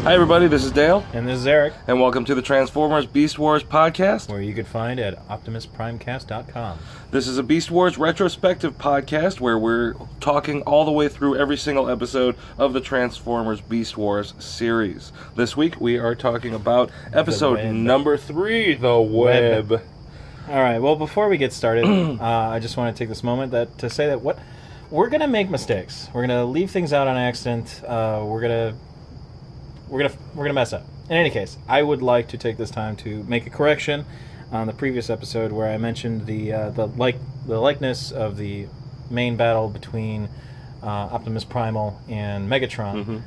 Hi everybody, this is Dale. And this is Eric. And welcome to the Transformers Beast Wars podcast. Where you can find at optimusprimecast.com. This is a Beast Wars retrospective podcast where we're talking all the way through every single episode of the Transformers Beast Wars series. This week we are talking about episode number 3, The Web. Alright, well before we get started, I just want to take this moment to say that we're going to make mistakes. We're going to leave things out on accident. We're gonna mess up. In any case, I would like to take this time to make a correction on the previous episode where I mentioned the likeness of the main battle between Optimus Primal and Megatron,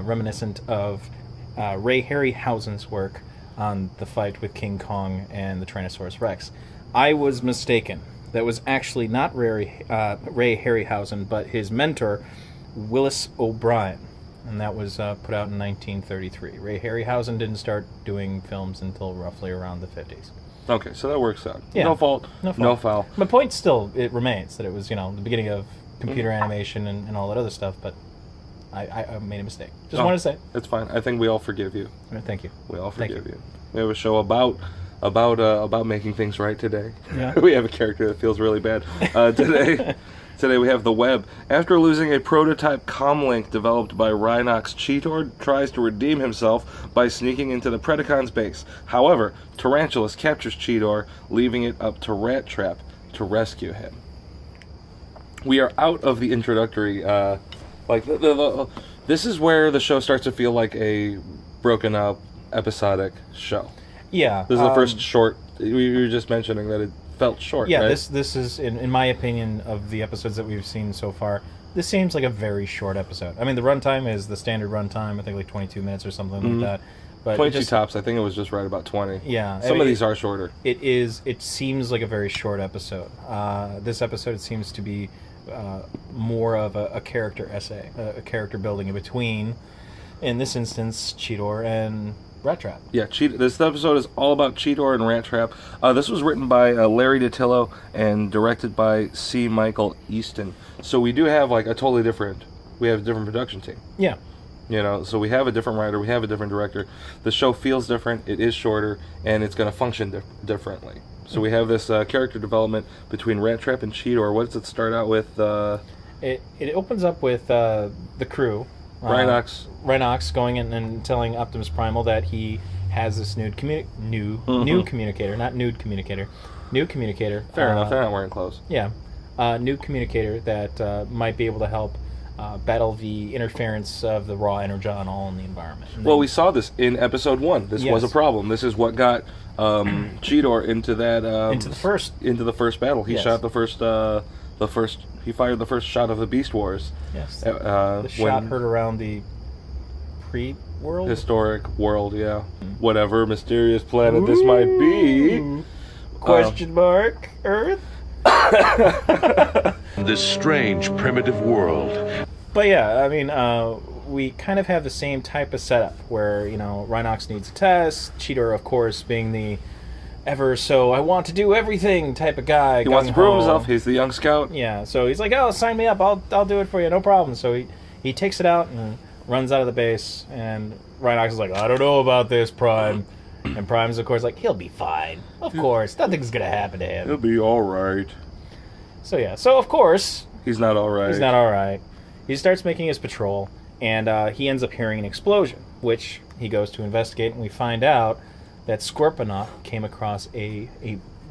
reminiscent of Ray Harryhausen's work on the fight with King Kong and the Tyrannosaurus Rex. I was mistaken. That was actually not Ray Harryhausen, but his mentor, Willis O'Brien. And that was put out in 1933. Ray Harryhausen didn't start doing films until roughly around the 50s. Okay, so that works out. Yeah. No fault, no foul. My point still, it remains that it was, the beginning of computer animation and all that other stuff, but I made a mistake. Just wanted to say. It's fine. I think we all forgive you. Thank you. We all forgive you. We have a show about making things right today. Yeah. We have a character that feels really bad. Today we have the Web. After losing a prototype comlink developed by Racnoss, Cheetor tries to redeem himself by sneaking into the Predacons' base. However, Tarantulas captures Cheetor, leaving it up to Rat Trap to rescue him. We are out of the introductory. This is where the show starts to feel like a broken up episodic show. Yeah. This is the first short. We were just mentioning that it felt short. Yeah, right? this is, in my opinion, of the episodes that we've seen so far, this seems like a very short episode. I mean, the runtime is the standard runtime, I think like 22 minutes or something like that. But 22 tops, I think it was just right about 20. Yeah. Some of these are shorter. It seems like a very short episode. This episode seems to be more of a character essay, a character building in between, in this instance, Cheetor and Rat Trap. Yeah, this episode is all about Cheetor and Rat Trap. This was written by Larry DiTillo and directed by C. Michael Easton. So we do have a totally different. We have a different production team. Yeah. So we have a different writer, we have a different director. The show feels different, it is shorter, and it's going to function differently. So we have this character development between Rat Trap and Cheetor. What does it start out with? It opens up with the crew. Racnoss going in and telling Optimus Primal that he has this new communicator, not nude communicator, new communicator. Fair enough, they're not wearing clothes. Yeah, new communicator that might be able to help battle the interference of the raw energon all in the environment. We saw this in episode 1. This was a problem. This is what got Cheetor into that into the first battle. He shot he fired the first shot of the Beast Wars. Yes. The shot heard around the pre-world? Historic world, yeah. Whatever mysterious planet this might be. Question mark, Earth? This strange primitive world. But yeah, I mean, we kind of have the same type of setup where, Racnoss needs a test. Cheetor, of course, being the I want to do everything type of guy. He wants to prove himself. He's the young scout. Yeah, so he's like, oh, sign me up. I'll do it for you. No problem. So he takes it out and runs out of the base. And Racnoss is like, I don't know about this, Prime. And Prime's, of course, like, he'll be fine. Of course. Nothing's going to happen to him. He'll be all right. So, yeah. So, of course. He's not all right. He's not all right. He starts making his patrol. And he ends up hearing an explosion, which he goes to investigate. And we find out that Scorponok came across a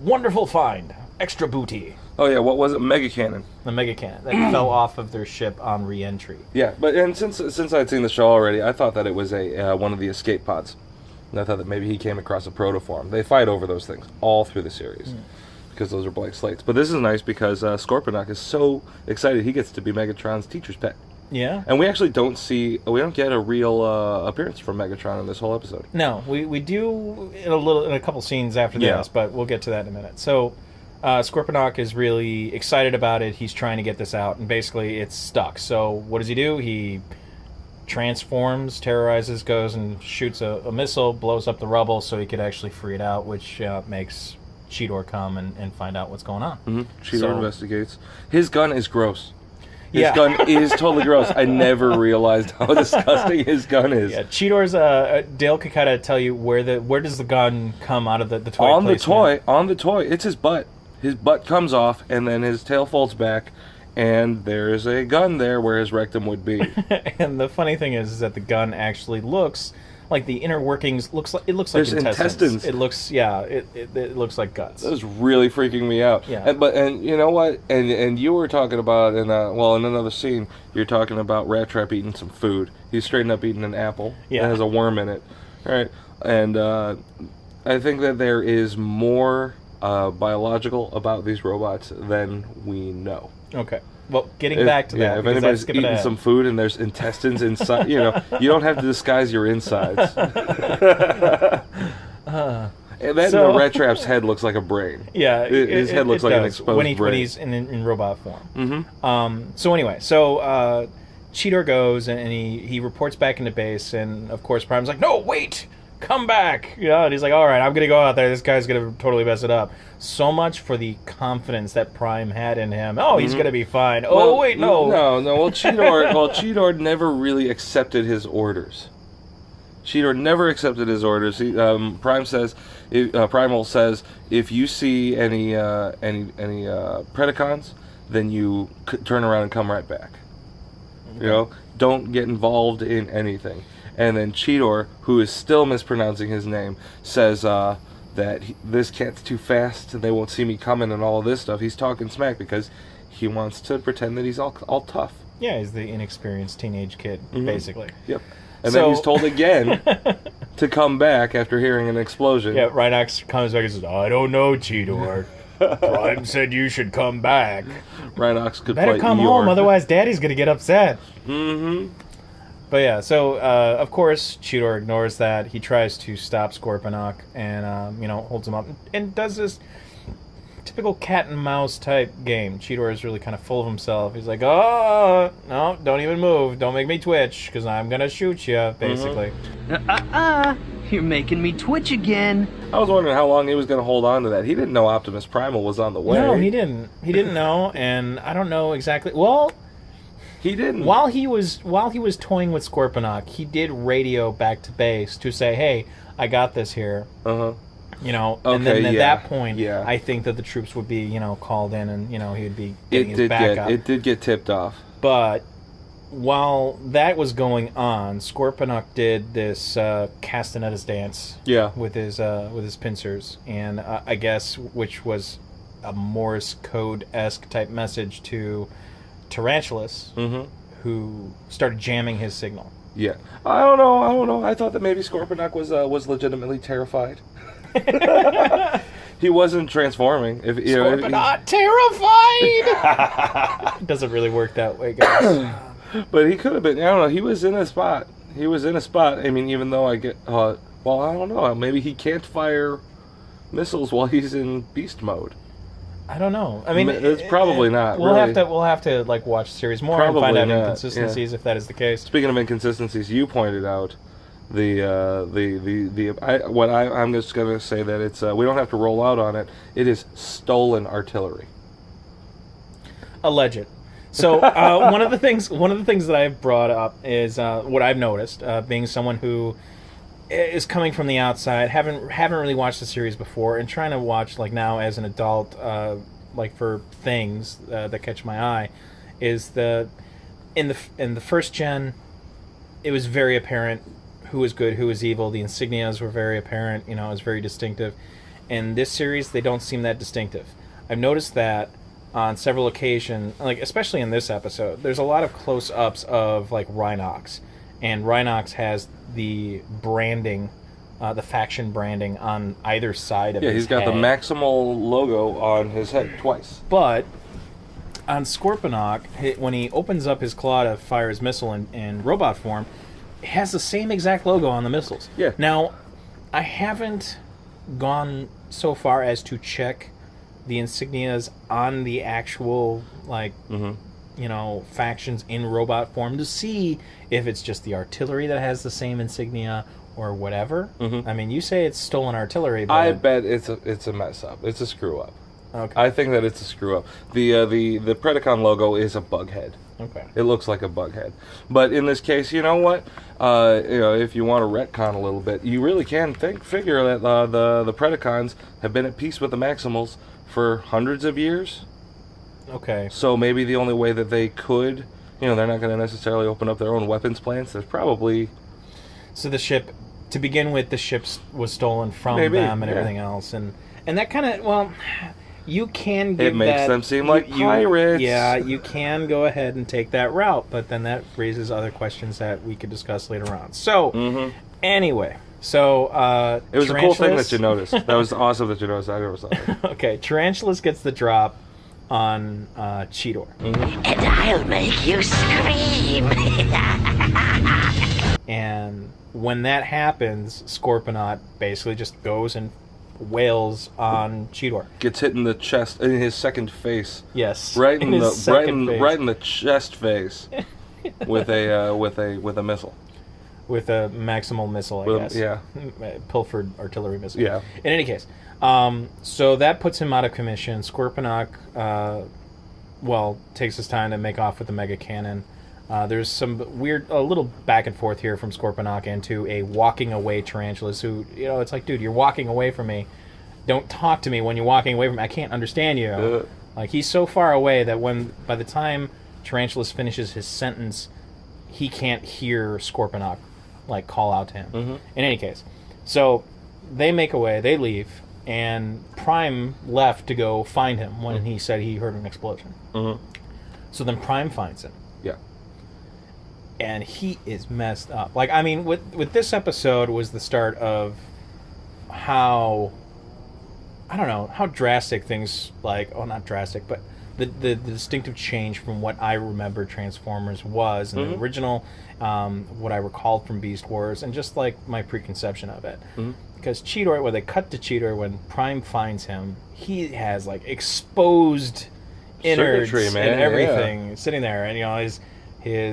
wonderful find. Extra booty. Oh, yeah, what was it? Mega Cannon. The Mega Cannon that fell off of their ship on re-entry. Yeah, but since I'd seen the show already, I thought that it was one of the escape pods. And I thought that maybe he came across a protoform. They fight over those things all through the series. Because those are blank slates. But this is nice because Scorponok is so excited he gets to be Megatron's teacher's pet. Yeah. And we actually don't get a real appearance from Megatron in this whole episode. No, we do in a couple scenes after this, but we'll get to that in a minute. So, Scorponok is really excited about it. He's trying to get this out, and basically it's stuck. So, what does he do? He transforms, terrorizes, goes and shoots a missile, blows up the rubble so he could actually free it out, which makes Cheetor come and find out what's going on. Cheetor investigates. His gun is gross. His gun is totally gross. I never realized how disgusting his gun is. Yeah, Cheetor's. Dale could kind of tell you where does the gun come out of the toy? On the toy, it's his butt. His butt comes off, and then his tail folds back, and there's a gun there where his rectum would be. And the funny thing is that the gun actually looks like the inner workings looks like There's intestines. It looks it looks like guts. That was really freaking me out. Yeah. And you know what? And you were talking about in another scene, you're talking about Rat Trap eating some food. He's straight up eating an apple. Yeah. That has a worm in it. All right. And I think that there is more biological about these robots than we know. Okay. Well, getting back to that, if anybody's eating some food and there's intestines inside, you don't have to disguise your insides. And then the Rat Trap's head looks like a brain. Yeah, his head looks like an exposed brain. When he's in robot form. Mm-hmm. So anyway, Cheetor goes and he reports back into base, and of course Prime's like, "No, wait, come back!" And he's like, "All right, I'm gonna go out there. This guy's gonna totally mess it up." So much for the confidence that Prime had in him. Oh, he's gonna be fine. No. Well, Cheetor never really accepted his orders. Cheetor never accepted his orders. Primal says, if you see any Predacons, then you turn around and come right back. Okay. Don't get involved in anything. And then Cheetor, who is still mispronouncing his name, says that this cat's too fast and they won't see me coming and all this stuff. He's talking smack because he wants to pretend that he's all tough. Yeah, he's the inexperienced teenage kid, basically. Yep. And then he's told again to come back after hearing an explosion. Yeah, Rhinox comes back and says, "I don't know, Cheetor. Prime said you should come back." Rhinox could better play come Eeyore. home, otherwise Daddy's going to get upset. Mm-hmm. But yeah, so of course Cheetor ignores that. He tries to stop Scorponok and holds him up and does this typical cat and mouse type game. Cheetor is really kind of full of himself. He's like, "Oh no, don't even move, don't make me twitch, because I'm gonna shoot you," basically. You're making me twitch again. I was wondering how long he was going to hold on to that. He didn't know Optimus Primal was on the way. No, he didn't. He didn't know, and I don't know exactly. Well, he didn't. While he was toying with Scorponok, he did radio back to base to say, "Hey, I got this here." And then at that point, I think that the troops would be, called in, and he would be getting his back up. It did get tipped off. But while that was going on, Scorponok did this Castanets dance. Yeah. With his pincers, and I guess which was a Morse code-esque type message to Tarantulas, who started jamming his signal. Yeah. I don't know. I thought that maybe Scorponok was legitimately terrified. He wasn't transforming. Scorponok terrified! Doesn't really work that way, guys. But he could have been. I don't know. He was in a spot. I mean, even though I get... I don't know. Maybe he can't fire missiles while he's in beast mode. I don't know. I mean, it's probably not. We'll really. have to watch the series more probably and find out not. inconsistencies if that is the case. Speaking of inconsistencies, you pointed out I'm just gonna say that it's we don't have to roll out on it. It is stolen artillery. Alleged. So one of the things that I've brought up is what I've noticed, being someone who is coming from the outside, haven't really watched the series before, and trying to watch now as an adult, for things that catch my eye, is in the first gen, it was very apparent who was good, who was evil. The insignias were very apparent. It was very distinctive. In this series, they don't seem that distinctive. I've noticed that on several occasions, especially in this episode, there's a lot of close-ups of Rhinox, and Rhinox has the branding, the faction branding on either side of his head. Yeah, he's got the Maximal logo on his head twice. But on Scorponok, when he opens up his claw to fire his missile in robot form, it has the same exact logo on the missiles. Yeah. Now, I haven't gone so far as to check the insignias on the actual factions in robot form to see if it's just the artillery that has the same insignia or whatever. I mean, you say it's stolen artillery, but I bet it's a mess up. It's a screw up. Okay. I think that it's a screw up. The Predacon logo is a bug head. Okay. It looks like a bug head. But in this case, you know what? If you want to retcon a little bit, you really can figure that the Predacons have been at peace with the Maximals for hundreds of years. Okay. So maybe the only way that they could, they're not going to necessarily open up their own weapons plants. There's probably... So the ship, to begin with, the ship was stolen from them and everything else. And that kind of, well... You can give it makes them seem like pirates. Yeah, you can go ahead and take that route, but then that raises other questions that we could discuss later on. So, anyway, it was a cool thing that you noticed. That was awesome that you noticed. I never saw that. Okay, Tarantulas gets the drop on Cheetor. And I'll make you scream. And when that happens, Scorponok basically just goes and wails on Cheetor. Gets hit in the chest, in his second face. Yes, right in his the face. right in the chest face, with a missile. With a maximal missile, I guess. Yeah. Pilfered artillery missile. Yeah. In any case, so that puts him out of commission. Scorponok, takes his time to make off with the mega cannon. There's some a little back and forth here from Scorponok into a walking away Tarantulas who, it's like, dude, you're walking away from me. Don't talk to me when you're walking away from me. I can't understand you. Like, he's so far away that by the time Tarantulas finishes his sentence, he can't hear Scorponok, call out to him. In any case, so they make away, they leave, and Prime left to go find him when he said he heard an explosion. So then Prime finds him. Yeah. And he is messed up. With this episode was the start of how, I don't know, how drastic things, not drastic, but the distinctive change from what I remember Transformers was in the original, what I recalled from Beast Wars, and just my preconception of it. Because Cheetor, when they cut to Cheetor, when Prime finds him, he has exposed innards circuitry, man, and everything sitting there, and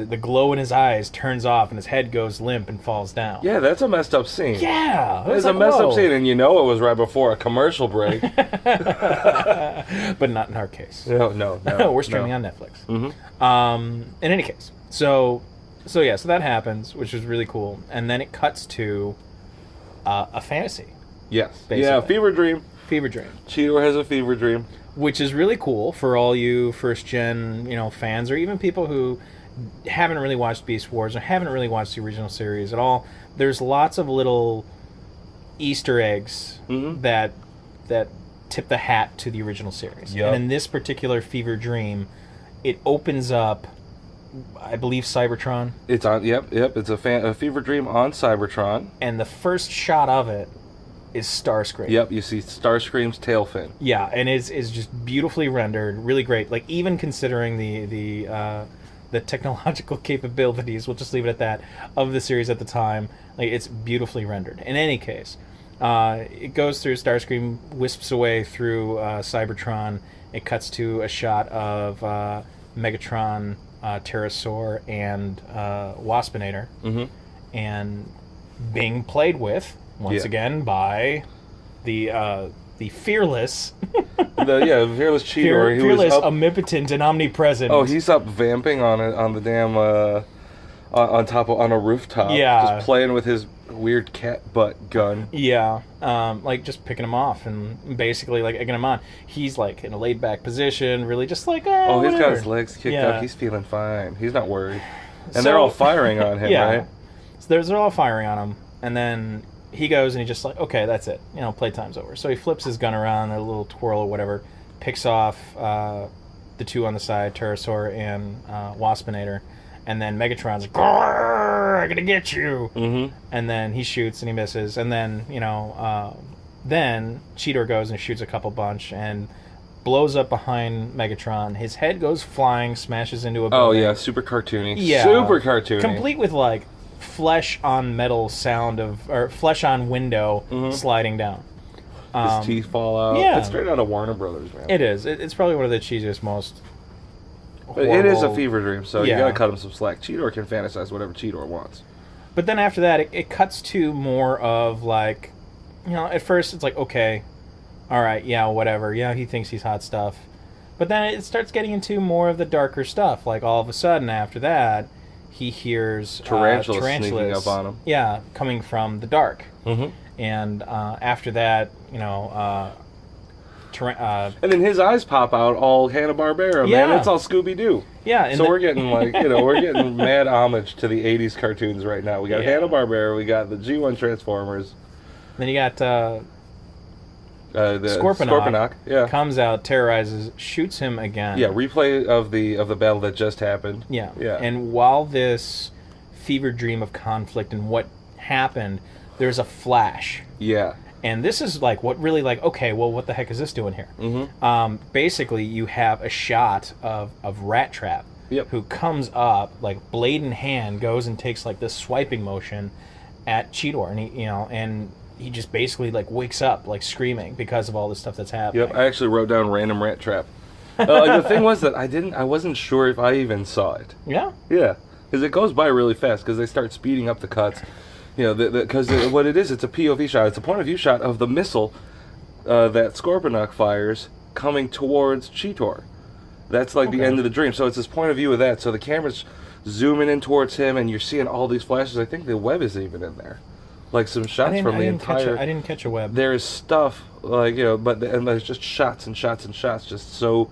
the glow in his eyes turns off, and his head goes limp and falls down. Yeah, that's a messed up scene. Yeah, it's a messed up scene, and it was right before a commercial break. But not in our case. No. We're streaming on Netflix. In any case, so that happens, which is really cool, and then it cuts to a fantasy. Yes. Basically. Yeah, fever dream. Fever dream. Cheetor has a fever dream, which is really cool for all you first gen, fans, or even people who haven't really watched Beast Wars or haven't really watched the original series at all. There's lots of little Easter eggs that tip the hat to the original series. Yep. And in this particular fever dream, it opens up, I believe, Cybertron. It's on. Yep. It's a fever dream on Cybertron. And the first shot of it is Starscream. Yep. You see Starscream's tail fin. Yeah, and it's just beautifully rendered, really great. Even considering the technological capabilities, we'll just leave it at that, of the series at the time, it's beautifully rendered. In any case, it goes through, Starscream wisps away through Cybertron. It cuts to a shot of Megatron, Pterosaur, and Waspinator, and being played with once again by the fearless, fearless Cheetor, fearless, omnipotent, and omnipresent. Oh, he's up vamping on the damn on a rooftop, just playing with his weird cat butt gun. Yeah, just picking him off and basically egging him on. He's in a laid back position, really just he's whatever. got his legs kicked up. He's feeling fine. He's not worried. And they're all firing on him, right? So they're all firing on him, and then he goes and he just okay, that's it. Playtime's over. So he flips his gun around, a little twirl or whatever, picks off the two on the side, Pterosaur and Waspinator, and then Megatron's I'm gonna get you. And then he shoots and he misses, and then then Cheetor goes and shoots a couple bunch and blows up behind Megatron. His head goes flying, smashes into a building. Oh yeah, super cartoony. Yeah, super cartoony. Complete with flesh on metal sound or flesh on window sliding down. His teeth fall out. Yeah. It's straight out of Warner Brothers, man. It is. It's probably one of the cheesiest, most But it is a fever dream, so you Yeah. gotta cut him some slack. Cheetor can fantasize whatever Cheetor wants. But then after that, it cuts to more of at first it's okay, all right, yeah, whatever. Yeah, he thinks he's hot stuff. But then it starts getting into more of the darker stuff. Like, all of a sudden, after that, he hears Tarantulas tarantulas sneaking up on him. Yeah, coming from the dark. Mm-hmm. And after that, and then his eyes pop out all Hanna-Barbera, Yeah. man. It's all Scooby-Doo. yeah, and So we're getting we're getting mad homage to the 80s cartoons right now. We got Yeah. Hanna-Barbera, we got the G1 Transformers, then you got the Scorponok yeah. comes out, terrorizes, shoots him again. Yeah, replay of the battle that just happened. Yeah. Yeah. And while this fever dream of conflict and what happened, there's a flash. Yeah. And this is like what really like, okay, well, what the heck is this doing here? Mm-hmm. Basically, you have a shot of Rat Trap, Yep. who comes up, like blade in hand, goes and takes like this swiping motion at Cheetor, and he just basically like wakes up like screaming because of all this stuff that's happening. Yep, I actually wrote down random rat trap. The thing was that I wasn't sure if I even saw it. Yeah. Yeah, because it goes by really fast because they start speeding up the cuts. Because what it is, it's a POV shot. It's a point of view shot of the missile that Scorponok fires coming towards Cheetor. That's like the end of the dream. So it's this point of view of that. So the camera's zooming in towards him, and you're seeing all these flashes. I think the web is even in there, like some shots from the entire. I didn't catch a web. There is stuff like and there's just shots and shots and shots, just so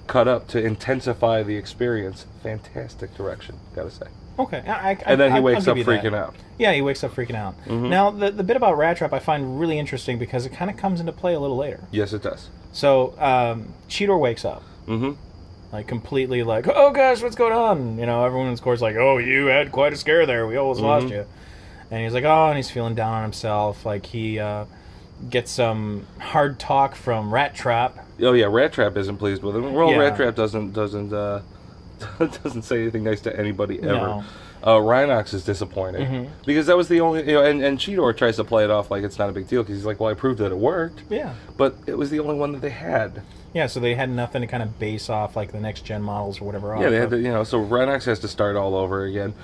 cut up to intensify the experience. Fantastic direction, gotta say. Okay, And then he I'll wakes give up you that. freaking out. Yeah, he wakes up freaking out. Mm-hmm. Now, the bit about Rat Trap I find really interesting because it kind of comes into play a little later. Yes, it does. So, Cheetor wakes up. Mm-hmm. Like, completely like, oh gosh, what's going on? Everyone in the court's like, oh, you had quite a scare there. We almost lost you. And he's like, oh, and he's feeling down on himself. Like, he gets some hard talk from Rat Trap. Oh yeah, Rat Trap isn't pleased with him. Well, Yeah. Rat Trap doesn't doesn't say anything nice to anybody ever. No. Rhinox is disappointed because that was the only and Cheetor tries to play it off like it's not a big deal because he's like, well, I proved that it worked. Yeah. But it was the only one that they had. Yeah, so they had nothing to kind of base off, like, the next-gen models or whatever. Yeah, they had to, so Rhinox has to start all over again.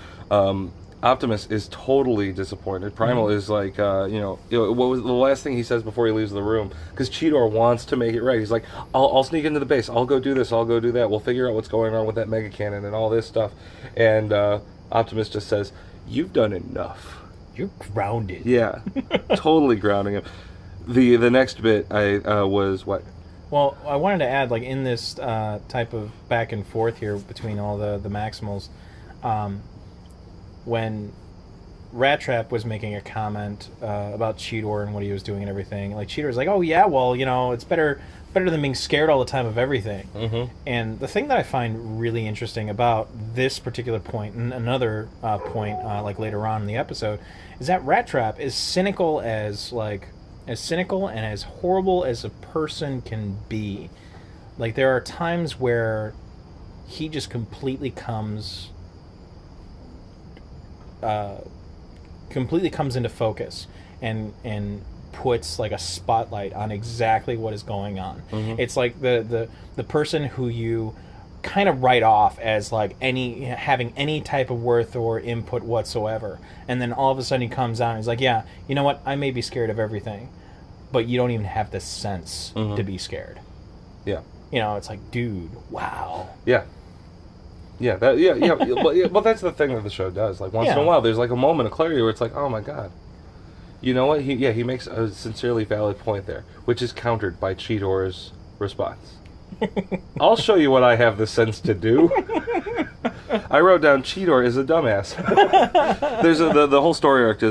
Optimus is totally disappointed. Primal is like, what was the last thing he says before he leaves the room? Because Cheetor wants to make it right. He's like, I'll sneak into the base. I'll go do this. I'll go do that. We'll figure out what's going on with that Mega Cannon and all this stuff. And Optimus just says, you've done enough. You're grounded. Yeah, totally grounding him. The next bit was what? Well, I wanted to add, like, in this type of back and forth here between all the Maximals, when Rat Trap was making a comment about Cheetor and what he was doing and everything, like, Cheetor's like, oh, yeah, well, it's better than being scared all the time of everything. Mm-hmm. And the thing that I find really interesting about this particular point, and another point, like, later on in the episode, is that Rat Trap is cynical as cynical and as horrible as a person can be. Like, there are times where he just completely comes into focus and puts like a spotlight on exactly what is going on. Mm-hmm. It's like the person who you kind of write off as like having any type of worth or input whatsoever, and then all of a sudden he comes out and he's like, yeah, you know what, I may be scared of everything, but you don't even have the sense to be scared. Yeah. It's like, dude, wow. Yeah. Yeah, well, that's the thing that the show does. Like, once in a while, there's like a moment of clarity where it's like, oh my god. You know what? He makes a sincerely valid point there, which is countered by Cheetor's response. I'll show you what I have the sense to do. I wrote down Cheetor is a dumbass. There's the whole story arc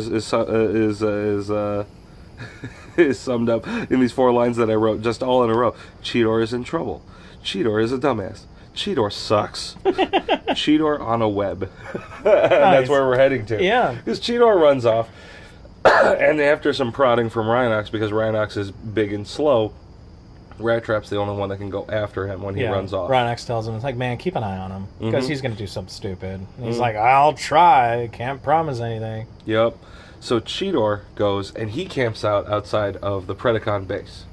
is summed up in these 4 lines that I wrote just all in a row. Cheetor is in trouble. Cheetor is a dumbass. Cheetor sucks. Cheetor on a web. That's where we're heading to. Yeah. Because Cheetor runs off, and after some prodding from Rhinox, because Rhinox is big and slow, Rat Trap's the only one that can go after him when he runs off. Rhinox tells him, it's like, man, keep an eye on him, because he's going to do something stupid. And he's like, I'll try. Can't promise anything. Yep. So Cheetor goes, and he camps out outside of the Predacon base.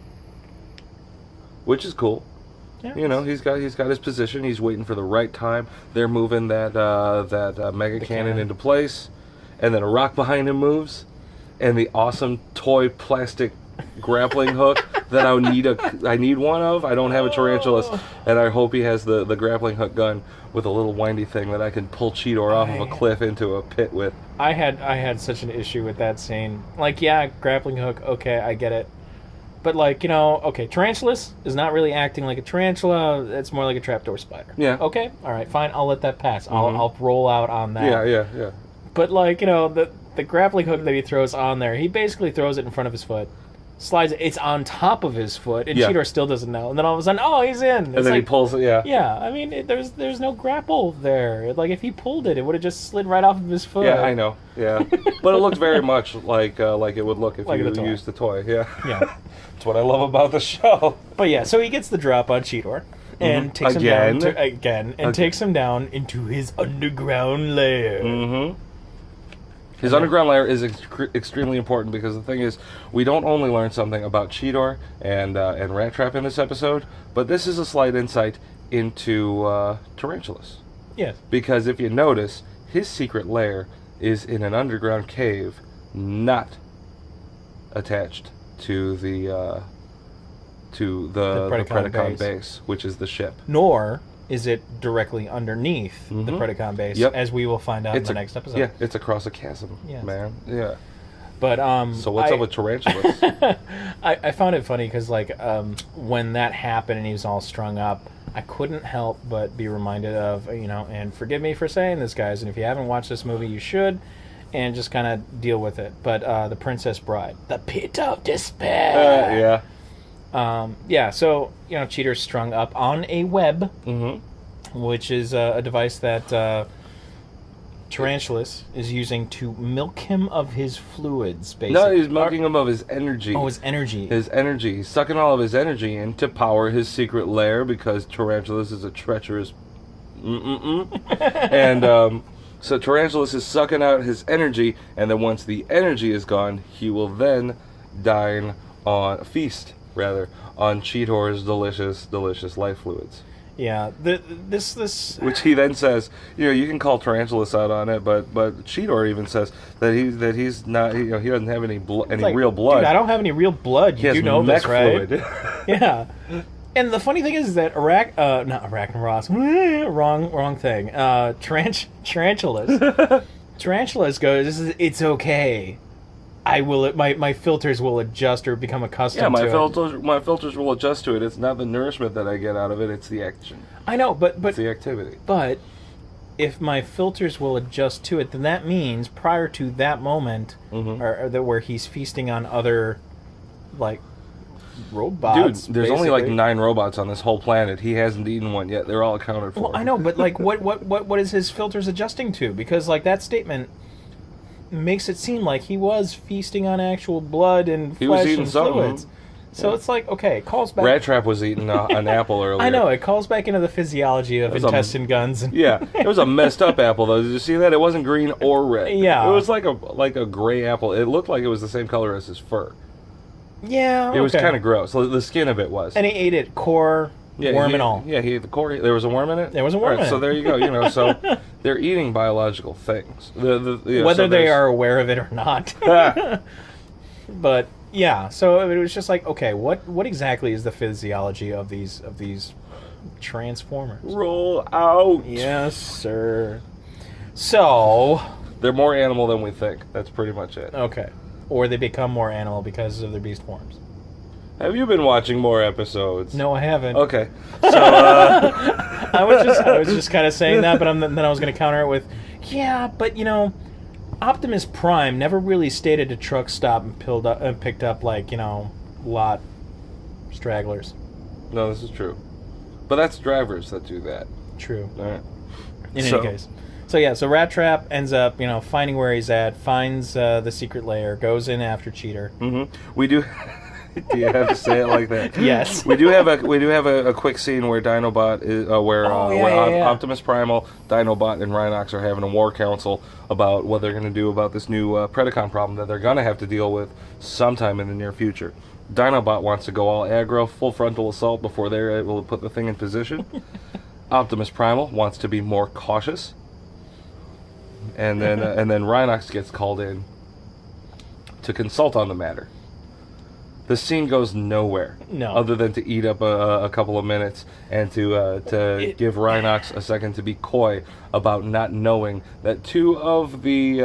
Which is cool. Yeah. He's got his position. He's waiting for the right time. They're moving that Mega Cannon into place, and then a rock behind him moves, and the awesome toy plastic grappling hook that I need one of. I don't have a Tarantulas, and I hope he has the grappling hook gun with a little windy thing that I can pull Cheetor off of a cliff into a pit with. I had such an issue with that scene. Like, yeah, grappling hook, okay, I get it. But, like, okay, Tarantulas is not really acting like a tarantula. It's more like a trapdoor spider. Yeah. Okay, all right, fine, I'll let that pass. I'll roll out on that. Yeah. But, like, the grappling hook that he throws on there, he basically throws it in front of his foot, slides it, it's on top of his foot, and Cheetor still doesn't know. And then all of a sudden, he's in. And then he pulls it, Yeah, I mean, there's no grapple there. Like, if he pulled it, it would have just slid right off of his foot. Yeah, I know. Yeah. But it looked very much like it would look if like you used the toy. Yeah. Yeah. That's what I love about the show. But yeah, so he gets the drop on Cheetor and takes him down takes him down into his underground lair. Mm-hmm. His underground lair is extremely important because the thing is, we don't only learn something about Cheetor and Rat Trap in this episode, but this is a slight insight into Tarantulas. Yes. Because if you notice, his secret lair is in an underground cave, not attached to the Predacon base, which is the ship. Nor is it directly underneath the Predacon base, as we will find out in the next episode. Yeah, it's across a chasm, man. Yeah. But so what's up with Tarantulas? I found it funny because when that happened and he was all strung up, I couldn't help but be reminded of and forgive me for saying this, guys, and if you haven't watched this movie, you should. And just kind of deal with it. But The Princess Bride. The Pit of Despair. So, Cheetor's strung up on a web, which is a device that Tarantulas is using to milk him of his fluids, basically. No, he's milking him of his energy. Oh, his energy. His energy. He's sucking all of his energy in to power his secret lair because Tarantulas is a treacherous... And, so Tarantulas is sucking out his energy, and then once the energy is gone, he will then feast on Cheetor's delicious life fluids. Yeah, this which he then says, you can call Tarantulas out on it, but Cheetor even says that he's not, he doesn't have any real blood. Dude, I don't have any real blood. You do know this, right? Fluid. Yeah. And the funny thing is that not Racnoss, wrong thing. Tarantulas goes, it's okay. I will. My filters will adjust or become accustomed to it. My filters will adjust to it. It's not the nourishment that I get out of it. It's the action. I know, but it's the activity. But if my filters will adjust to it, then that means prior to that moment, where he's feasting on other, robots. Dude, there's only 9 robots on this whole planet. He hasn't eaten one yet. They're all accounted for. Well, I know, but what is his filters adjusting to? Because that statement makes it seem like he was feasting on actual blood and flesh and fluids. So it's okay, it calls back. Rat Trap was eating an apple earlier. I know, it calls back into the physiology of intestine guns. Yeah, it was a messed up apple though. Did you see that? It wasn't green or red. Yeah, it was like a gray apple. It looked like it was the same color as his fur. Yeah, it was kind of gross. The skin of it was. And he ate it, core, worm and all. Yeah, he ate the core. There was a worm in it? There was a worm in it. So there you go. So they're eating biological things. Whether they are aware of it or not. But, yeah, so it was just okay, what exactly is the physiology of these Transformers? Roll out. Yes, sir. So... they're more animal than we think. That's pretty much it. Okay. Or they become more animal because of their beast forms. Have you been watching more episodes? No, I haven't. Okay. So I was just kind of saying that, but then I was going to counter it with, yeah, but Optimus Prime never really stayed at a truck stop and picked up lot stragglers. No, this is true. But that's drivers that do that. True. All right. In any case. So Rat Trap ends up, finding where he's at, finds the secret lair, goes in after Cheetor. Mm-hmm. We do. Do you have to say it like that? Yes. We do have a quick scene where Dinobot is Optimus Primal, Dinobot, and Rhinox are having a war council about what they're going to do about this new Predacon problem that they're going to have to deal with sometime in the near future. Dinobot wants to go all aggro, full frontal assault before they're able to put the thing in position. Optimus Primal wants to be more cautious. And then Rhinox gets called in to consult on the matter. The scene goes nowhere. No. Other than to eat up a couple of minutes and to give Racnoss a second to be coy about not knowing that two of the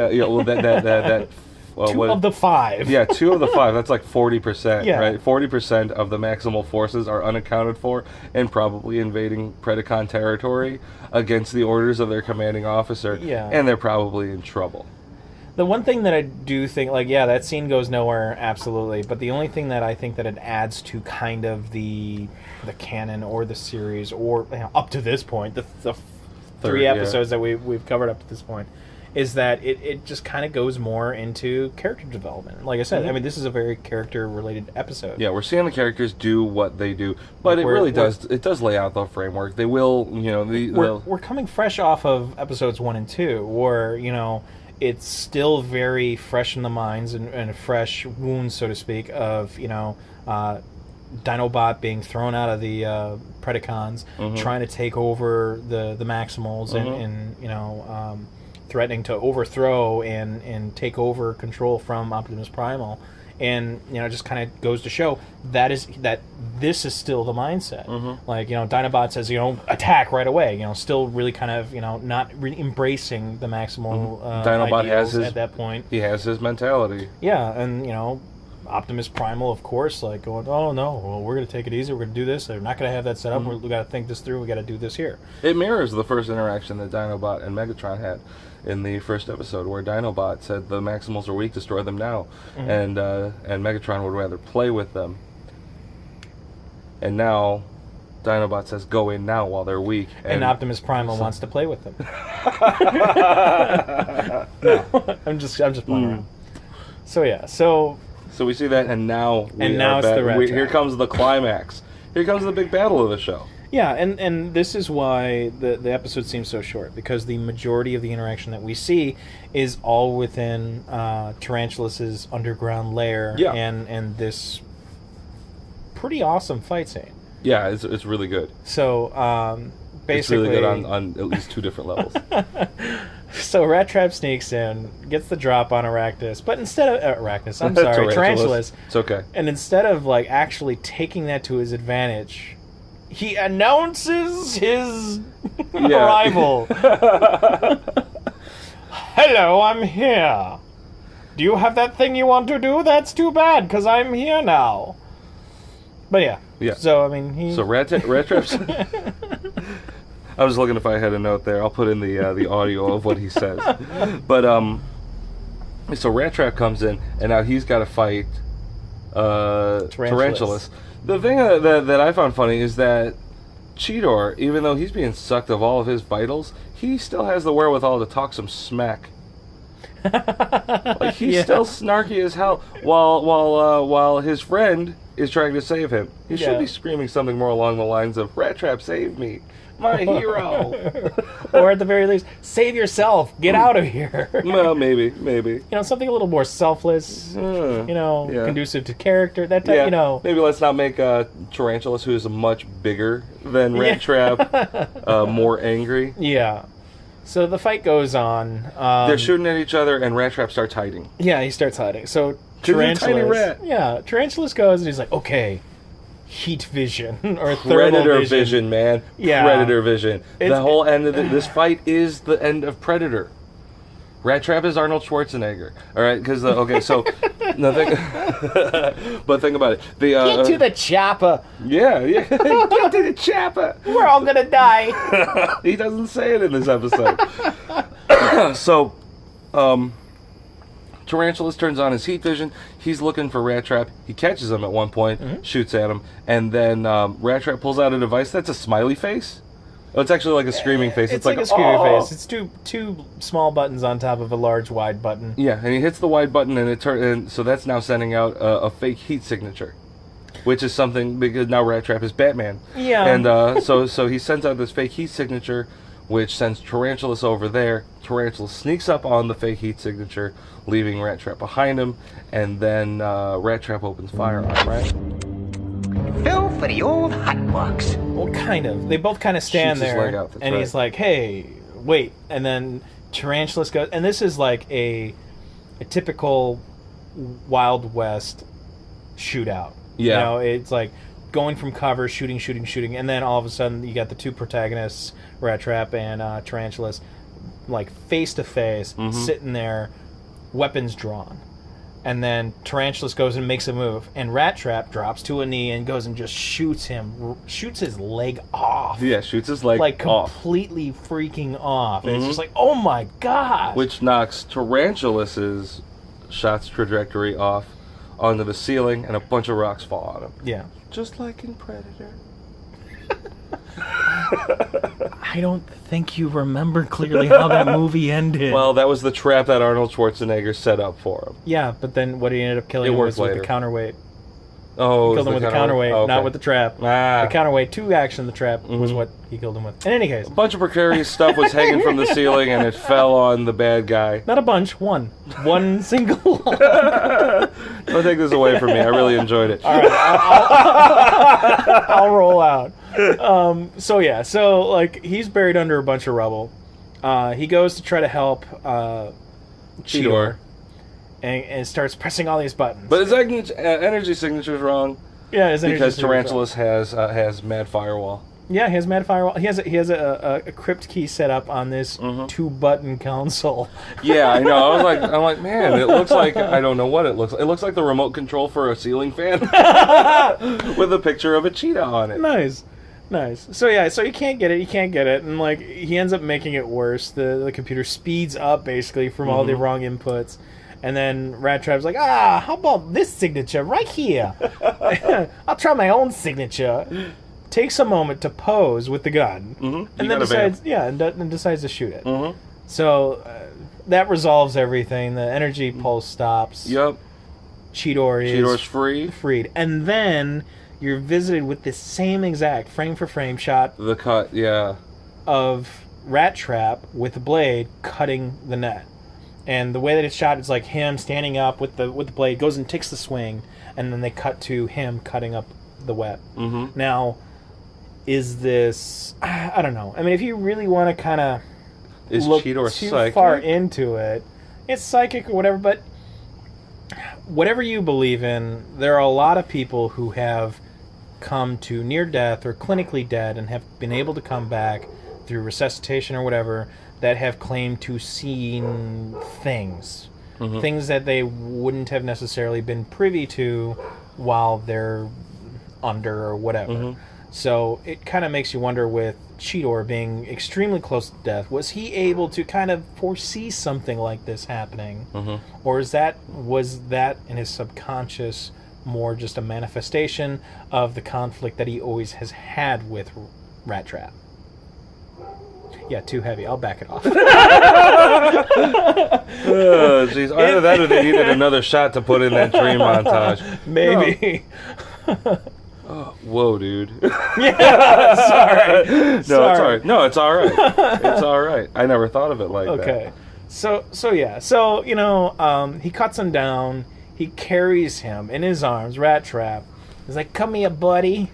Two of the 5. Yeah, 2 of the 5. That's like 40%, Yeah. right? 40% of the maximal forces are unaccounted for and probably invading Predacon territory against the orders of their commanding officer. Yeah. And they're probably in trouble. The one thing that I do think, like, yeah, that scene goes nowhere, absolutely. But the only thing that I think that it adds to kind of the canon or the series, or up to this point, the 3 episodes that we've covered up to this point, is that it just kind of goes more into character development. Like I said, I mean, this is a very character-related episode. Yeah, we're seeing the characters do what they do, but it really does lay out the framework. They will, we're coming fresh off of episodes 1 and 2, where, it's still very fresh in the minds and a fresh wound, so to speak, of, Dinobot being thrown out of the Predacons, trying to take over the Maximals, and threatening to overthrow and take over control from Optimus Primal. And, it just kind of goes to show that this is still the mindset. Like, Dinobot says, attack right away. Still really kind of, not embracing the maximal Dinobot ideals has his, at that point. He has his mentality. Yeah, and, Optimus Primal, of course, like going, oh no, well, we're going to take it easy. We're going to do this. They're not going to have that set up. We got to think this through. We got to do this here. It mirrors the first interaction that Dinobot and Megatron had in the first episode, where Dinobot said the Maximals are weak, destroy them now, and Megatron would rather play with them. And now Dinobot says, go in now while they're weak. And Optimus Primal wants to play with them. No, I'm just playing around. So yeah, so we see that, and now it's the rat trap. Here comes the climax. Here comes the big battle of the show. Yeah, and this is why the episode seems so short, because the majority of the interaction that we see is all within Tarantulas' underground lair, and this pretty awesome fight scene. Yeah, it's really good. So basically, it's really good on at least 2 different levels. So Rat Trap sneaks in, gets the drop on Arachnus, but instead of Tarantulas. It's okay. And instead of actually taking that to his advantage, he announces his arrival. Hello, I'm here. Do you have that thing you want to do? That's too bad, because I'm here now. But yeah. So, I mean, So Rat Trap's... I was looking if I had a note there. I'll put in the audio of what he says. But, so Rat Trap comes in, and now he's got to fight Tarantulas. The thing that I found funny is that Cheetor, even though he's being sucked of all of his vitals, he still has the wherewithal to talk some smack. Like, he's still snarky as hell, while his friend is trying to save him. He should be screaming something more along the lines of, Rat Trap, save me. My hero. Or at the very least, save yourself. Get out of here. Well, maybe. Something a little more selfless, conducive to character. That type, Maybe let's not make Tarantulas, who is much bigger than Rat Trap, more angry. Yeah. So the fight goes on. They're shooting at each other, and Rat Trap starts hiding. Yeah, he starts hiding. So tiny rat. Yeah, Tarantulas goes, and he's like, okay, heat vision or thermal Predator vision, man. Yeah. Predator vision. The whole end of this fight is the end of Predator. Rat Trap is Arnold Schwarzenegger. All right, because nothing. But think about it. Get to the chopper. Yeah. Get to the chopper. We're all gonna die. He doesn't say it in this episode. So, Tarantulas turns on his heat vision. He's looking for Rat Trap. He catches him at one point, shoots at him, and then Rat Trap pulls out a device that's a smiley face. Oh, it's actually like a screaming face. It's like a screaming face. It's two small buttons on top of a large wide button. Yeah, and he hits the wide button, and so that's now sending out a fake heat signature, which is something because now Rat Trap is Batman. Yeah. And so he sends out this fake heat signature, which sends Tarantulas over there. Tarantulas sneaks up on the fake heat signature, leaving Rat Trap behind him, and then Rat Trap opens fire on him, right? Fell for the old hot box. Well, kind of. They both kind of stand Shoots his there, leg out, that's and right. he's like, hey, wait. And then Tarantulas goes, and this is like a typical Wild West shootout. Yeah. You know, it's like going from cover, shooting, and then all of a sudden you got the two protagonists, Rat Trap and Tarantulas, like face to face, sitting there, weapons drawn. And then Tarantulas goes and makes a move, and Rat Trap drops to a knee and goes and just shoots his leg off. Yeah, shoots his leg like off. completely freaking off. And it's just like, oh my god! Which knocks Tarantulas' shot's trajectory off onto the ceiling, and a bunch of rocks fall on him. Yeah. Just like in Predator. I don't think you remember clearly how that movie ended. Well, that was the trap that Arnold Schwarzenegger set up for him. Yeah, but then what he ended up killing him was with the counterweight. Oh, Killed him with the counterweight, okay. not with the trap. Ah. The counterweight to action the trap was what he killed him with. In any case. A bunch of precarious stuff was hanging from the ceiling, and it fell on the bad guy. Not a bunch, one. One single one. Don't take this away from me. I really enjoyed it. All right, I'll roll out. So like, he's buried under a bunch of rubble. He goes to try to help Cheetor. And starts pressing all these buttons. But his energy signature's wrong. Yeah, his energy because signature's Tarantulas has mad firewall. Yeah, he has mad firewall. He has a crypt key set up on this 2-button console. Yeah, I know. I'm like, man, it looks like, I don't know what it looks like. It looks like the remote control for a ceiling fan with a picture of a cheetah on it. Nice. So you can't get it, and like he ends up making it worse. The computer speeds up basically from all the wrong inputs. And then Rat Trap's like, how about this signature right here? I'll try my own signature. Takes a moment to pose with the gun, and then decides, and decides to shoot it. So that resolves everything. The energy pulse stops. Yep. Cheetor's freed, and then you're visited with the same exact frame for frame shot. The cut, yeah, of Rat Trap with the blade cutting the net. And the way that it's shot is like him standing up with the blade, goes and takes the swing, and then they cut to him cutting up the web. Now, is this... I don't know. I mean, if you really want to kind of look Cheetor too psychic? far into it, it's psychic or whatever, but whatever you believe in, there are a lot of people who have come to near death or clinically dead and have been able to come back through resuscitation or whatever, that have claimed to seen things. Things that they wouldn't have necessarily been privy to while they're under or whatever. So it kind of makes you wonder, with Cheetor being extremely close to death, was he able to kind of foresee something like this happening? Or was that in his subconscious more just a manifestation of the conflict that he always has had with Rat Trap? Yeah, too heavy. I'll back it off. Jeez. Either that or they needed another shot to put in that dream montage. Maybe. Oh, whoa, dude. Yeah, sorry. It's all right. No, it's all right. It's all right. I never thought of it like that. Okay. So he cuts him down. He carries him in his arms, Rat Trap. He's like, "Come here, buddy.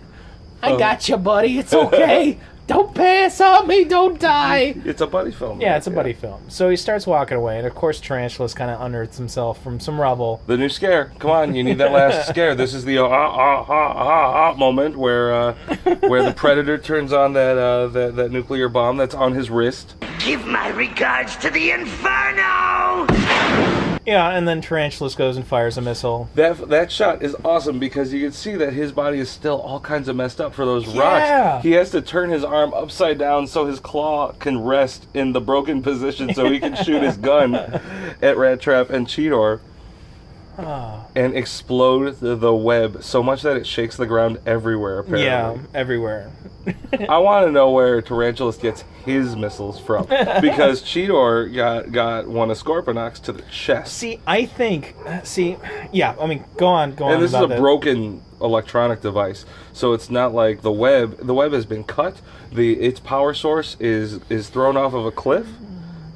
I got you, buddy. It's okay. Don't pass on me. Don't die." It's a buddy film. Yeah, it's a buddy film. So he starts walking away, and of course Tarantulas kind of unearths himself from some rubble. The new scare. Come on, you need that last scare. This is the moment where the Predator turns on that nuclear bomb that's on his wrist. Give my regards to the Inferno! Yeah, and then Tarantulas goes and fires a missile. That shot is awesome because you can see that his body is still all kinds of messed up for those Yeah. rocks. He has to turn his arm upside down so his claw can rest in the broken position so he can shoot his gun at Rat Trap and Cheetor. And explode the web so much that it shakes the ground everywhere, apparently. Yeah, everywhere. I want to know where Tarantulas gets his missiles from. Because Cheetor got one of Scorponok's to the chest. Go on. And this is a about that. broken electronic device. So it's not like the web. The web has been cut. Its power source is thrown off of a cliff.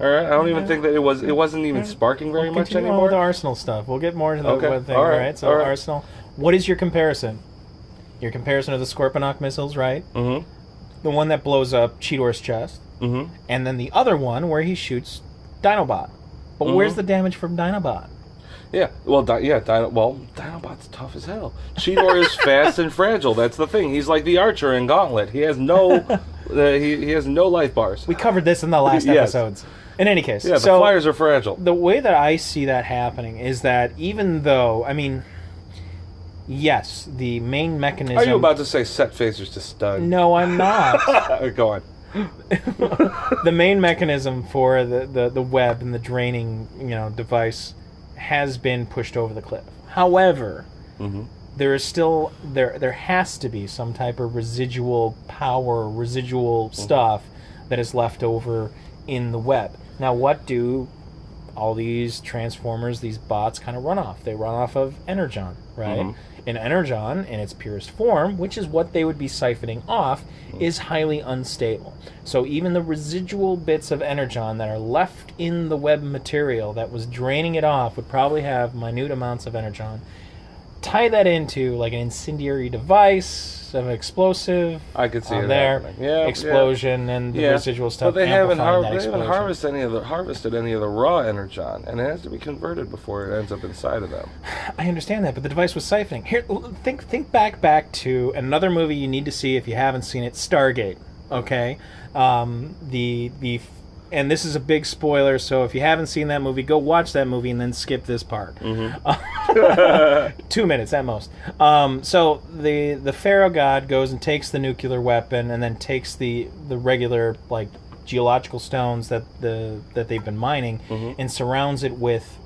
All right, I don't even think that it wasn't even sparking very much Continue on anymore. with the Arsenal stuff. We'll get more into the Okay, web thing, all right, right? So all right. Arsenal. What is your comparison? Your comparison of the Scorponok missiles, right? Mm-hmm. The one that blows up Cheetor's chest. Mm-hmm. And then the other one where he shoots Dinobot. But where's the damage from Dinobot? Yeah, well, Dinobot Autobot's tough as hell. Cheetor is fast and fragile. That's the thing. He's like the archer in Gauntlet. He has no he has no life bars. We covered this in the last episodes. In any case, Yeah, the flyers are fragile. The way that I see that happening is that even though, I mean, yes, the main mechanism... Are you about to say set phasers to stun? No, I'm not. Go on. The main mechanism for the web and the draining, device has been pushed over the cliff. However, there is still there has to be some type of residual power, residual stuff that is left over in the web. Now, what do all these transformers, these bots, kind of run off? They run off of energon, right? And energon, in its purest form, which is what they would be siphoning off, is highly unstable. So even the residual bits of energon that are left in the web material that was draining it off would probably have minute amounts of energon. Tie that into like an incendiary device, of an explosive. I could see it there. Happening. Yeah, explosion and the residual stuff. But they haven't harvested any of the raw energon, and it has to be converted before it ends up inside of them. I understand that, but the device was siphoning. Here, think back to another movie you need to see if you haven't seen it, Stargate. Okay, and this is a big spoiler, so if you haven't seen that movie, go watch that movie and then skip this part. 2 minutes at most. So the Pharaoh god goes and takes the nuclear weapon and then takes the regular like geological stones that they've been mining and surrounds it with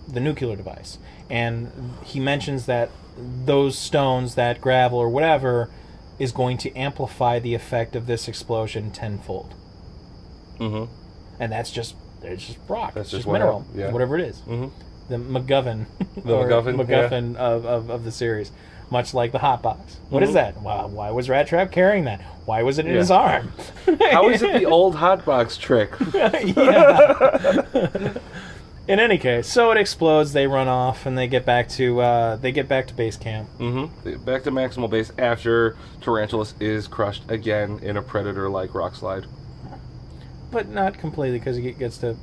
the nuclear device. And he mentions that those stones, that gravel or whatever, is going to amplify the effect of this explosion tenfold. And it's just rock. That's just mineral, whatever it is. The MacGuffin, MacGuffin of the series, much like the hot box. What is that? Why was Rat Trap carrying that? Why was it in his arm? How is it the old hot box trick? In any case, so it explodes. They run off and they get back to base camp. Back to Maximal Base after Tarantulas is crushed again in a predator-like rock slide. But not completely, because he gets to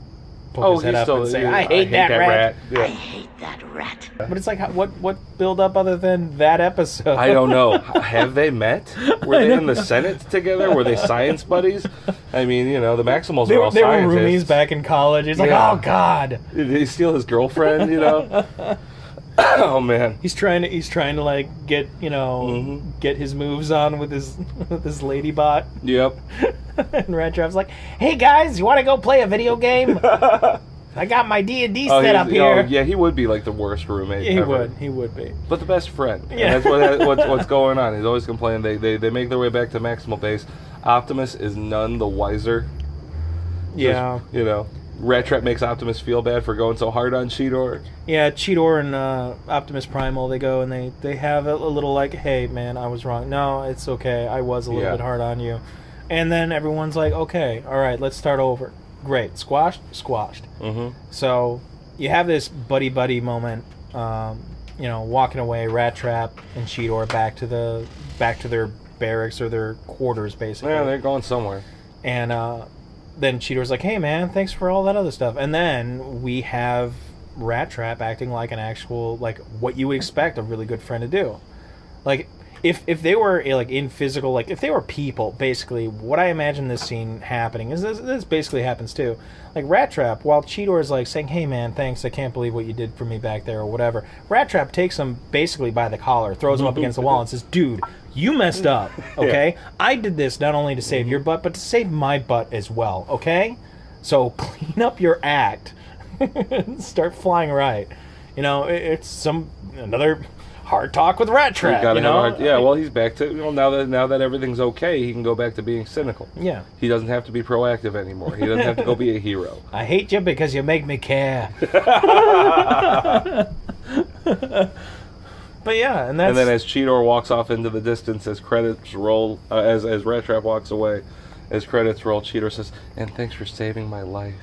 poke his head up and say, I hate that rat. I hate that rat. But it's like, what build up other than that episode? I don't know. Have they met? Were they in the Senate together? Were they science buddies? I mean, the Maximals are all they scientists. They were roomies back in college. He's like, oh, God. Did he steal his girlfriend, Oh, man. He's trying to like get his moves on with his lady bot. Yep. And Rat Trap's like, hey guys, you want to go play a video game? I got my D&D set up here. Yeah, he would be like the worst roommate ever. He would be. But the best friend. Yeah. And that's what's going on. He's always complaining. They make their way back to Maximal Base. Optimus is none the wiser. Yeah. Just, Rat Trap makes Optimus feel bad for going so hard on Cheetor. Yeah, Cheetor and Optimus Primal, they go and they have a little like, hey man, I was wrong. No, it's okay. I was a little bit hard on you. And then everyone's like, okay, all right, let's start over. Great. Squashed. So you have this buddy moment, walking away, Rat Trap and Cheetor back to their barracks or their quarters, basically. Yeah, they're going somewhere. And then Cheetor's like, hey man, thanks for all that other stuff. And then we have Rat Trap acting like an actual, like what you would expect a really good friend to do. Like if they were like in physical, like if they were people, basically what I imagine this scene happening is this basically happens too. Like Rat Trap, while Cheetor is like saying, hey man, thanks, I can't believe what you did for me back there or whatever, Rat Trap takes him basically by the collar, throws him up against the wall and says, dude, you messed up, okay? I did this not only to save your butt, but to save my butt as well, okay? So clean up your act and start flying right. It's another hard talk with Rat Trap, well, he's back to, now that everything's okay, he can go back to being cynical. Yeah. He doesn't have to be proactive anymore. He doesn't have to go be a hero. I hate you because you make me care. But yeah, and then as Cheetor walks off into the distance, as credits roll, as Rat Trap walks away, as credits roll, Cheetor says, "And thanks for saving my life."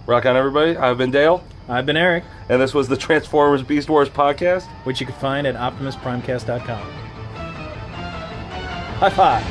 Rock on, everybody! I've been Dale. I've been Eric, and this was the Transformers Beast Wars podcast, which you can find at OptimusPrimecast.com. High five.